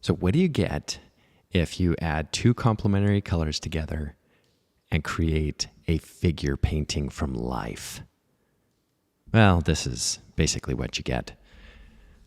So what do you get if you add two complementary colors together and create a figure painting from life? Well, this is basically what you get.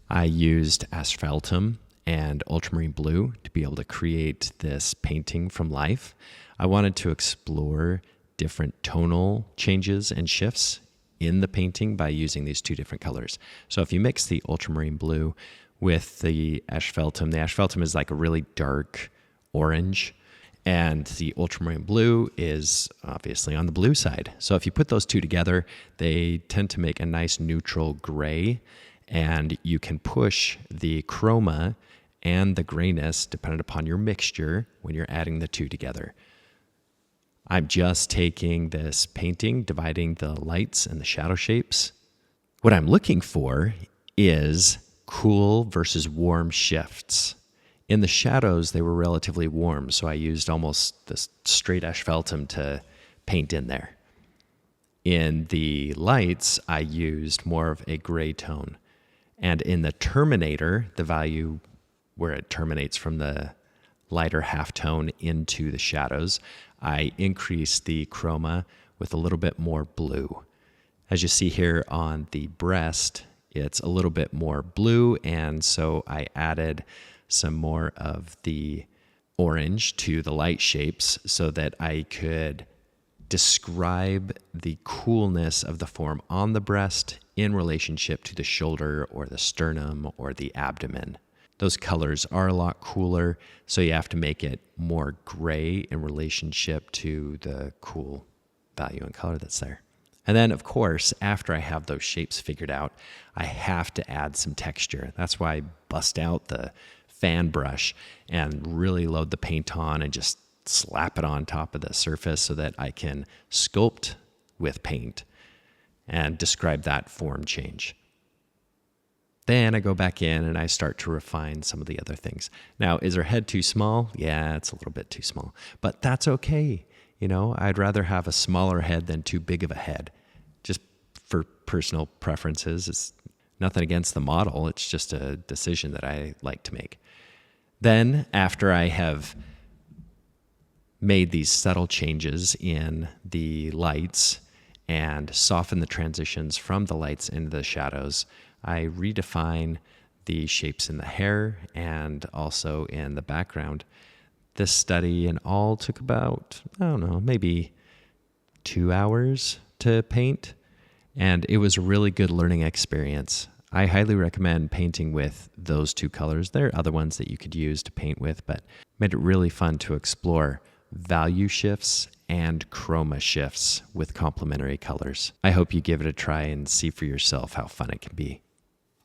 I used Asphaltum and ultramarine blue to be able to create this painting from life. I wanted to explore different tonal changes and shifts in the painting by using these two different colors. So if you mix the ultramarine blue with the asphaltum is like a really dark orange, and the ultramarine blue is obviously on the blue side. So if you put those two together, they tend to make a nice neutral gray, and you can push the chroma and the grayness dependent upon your mixture when you're adding the two together. I'm just taking this painting, dividing the lights and the shadow shapes. What I'm looking for is cool versus warm shifts. In the shadows, they were relatively warm, so I used almost this straight asphaltum to paint in there. In the lights, I used more of a gray tone. And in the terminator, the value where it terminates from the lighter halftone into the shadows, I increased the chroma with a little bit more blue. As you see here on the breast, it's a little bit more blue, and so I added some more of the orange to the light shapes so that I could describe the coolness of the form on the breast in relationship to the shoulder or the sternum or the abdomen. Those colors are a lot cooler, so you have to make it more gray in relationship to the cool value and color that's there. And then, of course, after I have those shapes figured out, I have to add some texture. That's why I bust out the fan brush and really load the paint on and just slap it on top of the surface so that I can sculpt with paint and describe that form change. Then I go back in and I start to refine some of the other things. Now, is her head too small? Yeah, it's a little bit too small, but that's okay. You know, I'd rather have a smaller head than too big of a head. Just for personal preferences. It's nothing against the model. It's just a decision that I like to make. Then, after I have made these subtle changes in the lights and soften the transitions from the lights into the shadows, I redefine the shapes in the hair and also in the background. This study in all took about, I don't know, maybe 2 hours to paint, and it was a really good learning experience. I highly recommend painting with those two colors. There are other ones that you could use to paint with, but made it really fun to explore value shifts and chroma shifts with complementary colors. I hope you give it a try and see for yourself how fun it can be.